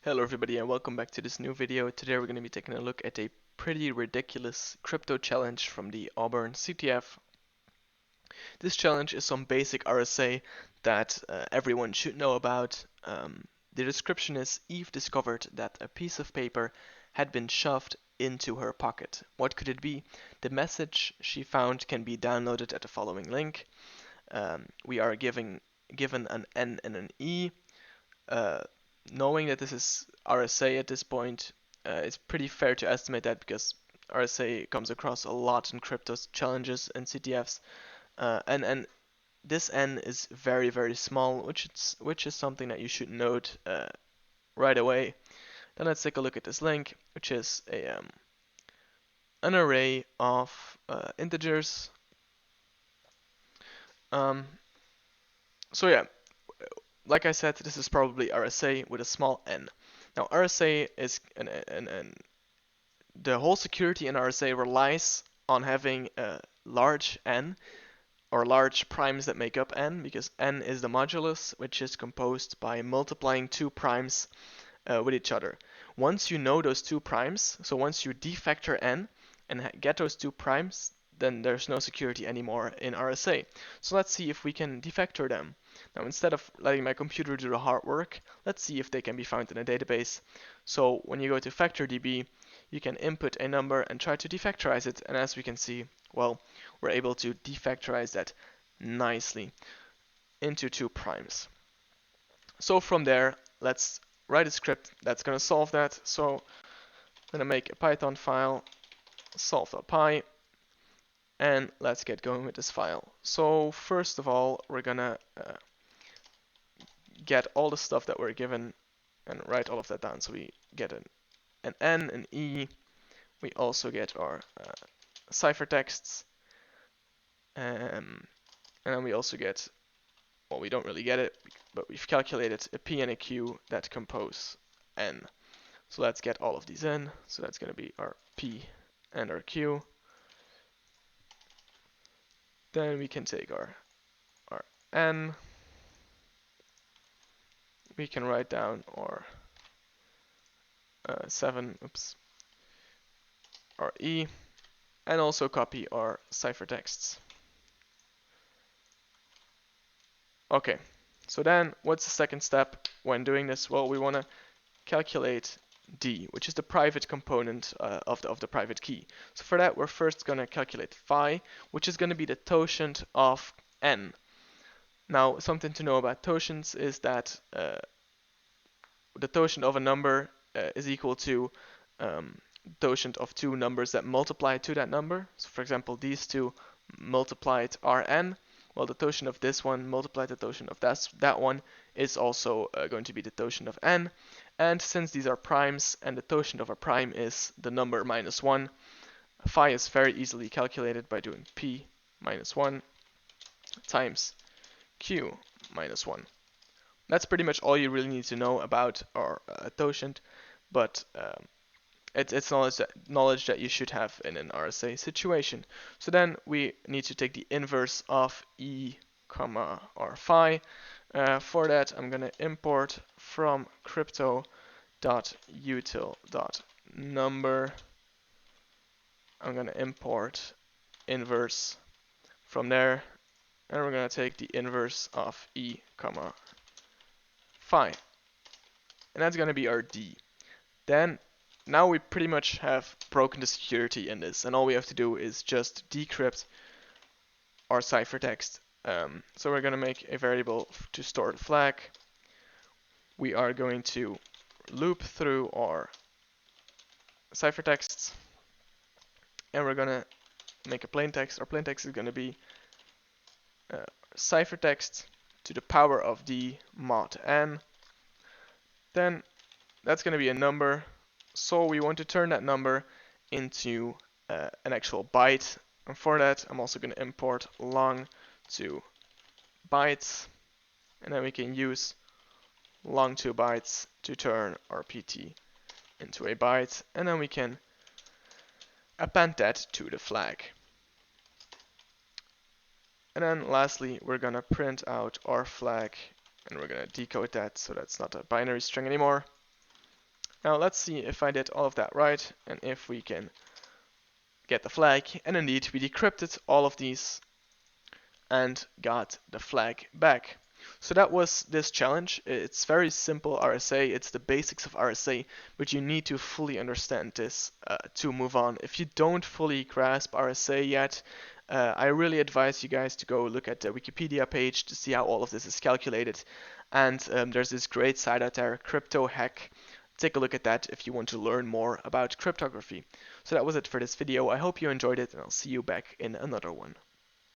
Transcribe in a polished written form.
Hello everybody and welcome back to this new video. Today we're going to be taking a look at a pretty ridiculous crypto challenge from the Auburn CTF. This challenge is some basic RSA that everyone should know about. The description is Eve discovered that a piece of paper had been shoved into her pocket. What could it be? The message she found can be downloaded at the following link. We are given an N and an E. Knowing that this is RSA at this point, it's pretty fair to estimate that because RSA comes across a lot in crypto challenges and CTFs, and this N is very small, which is something that you should note right away. Then let's take a look at this link, which is an array of integers. So yeah, like I said, this is probably RSA with a small n. Now RSA is the whole security in RSA relies on having a large n or large primes that make up n, because n is the modulus, which is composed by multiplying two primes with each other. Once you know those two primes, so once you defactor n and get those two primes, then there's no security anymore in RSA. So let's see if we can defactor them. Now, instead of letting my computer do the hard work, let's see if they can be found in a database. So when you go to factor.db, you can input a number and try to defactorize it. And as we can see, well, we're able to defactorize that nicely into two primes. So from there, let's write a script that's going to solve that. So I'm going to make a Python file, solve.py, and let's get going with this file. So first of all, we're going to get all the stuff that we're given and write all of that down. So we get an N, an E. We also get our ciphertexts, and then we also get, well, we don't really get it, but we've calculated a P and a Q that compose N. So let's get all of these in. So that's going to be our P and our Q. Then we can take our N. We can write down our 7, our E, and also copy our ciphertexts. Okay, so then what's the second step when doing this? Well, we want to calculate D, which is the private component of the private key. So for that, we're first going to calculate phi, which is going to be the totient of N. Now, something to know about totient is that the totient of a number is equal to totient of two numbers that multiply to that number. So for example, these two multiplied are n. Well, the totient of this one multiplied the totient of that one is also going to be the totient of n. And since these are primes and the totient of a prime is the number minus 1, phi is very easily calculated by doing p minus 1 times q minus 1. That's pretty much all you really need to know about our totient, but it's knowledge that you should have in an RSA situation. So then we need to take the inverse of E, or phi. For that, I'm going to import from crypto.util.number. I'm going to import inverse from there, and we're going to take the inverse of E, phi. And that's going to be our D. Then now we pretty much have broken the security in this, and all we have to do is just decrypt our ciphertext. So we're going to make a variable to store the flag. We are going to loop through our ciphertexts, and we're going to make a plaintext. Our plaintext is going to be ciphertext to the power of d mod n. Then that's going to be a number. So we want to turn that number into an actual byte. And for that, I'm also going to import long to bytes. And then we can use long to bytes to turn our PT into a byte. And then we can append that to the flag. And then lastly, we're going to print out our flag. And we're going to decode that so that's not a binary string anymore. Now let's see if I did all of that right and if we can get the flag. And indeed, we decrypted all of these and got the flag back. So that was this challenge. It's very simple RSA. It's the basics of RSA, but you need to fully understand this to move on. If you don't fully grasp RSA yet, I really advise you guys to go look at the Wikipedia page to see how all of this is calculated. And there's this great site out there, Crypto Hack. Take a look at that if you want to learn more about cryptography. So that was it for this video. I hope you enjoyed it, and I'll see you back in another one.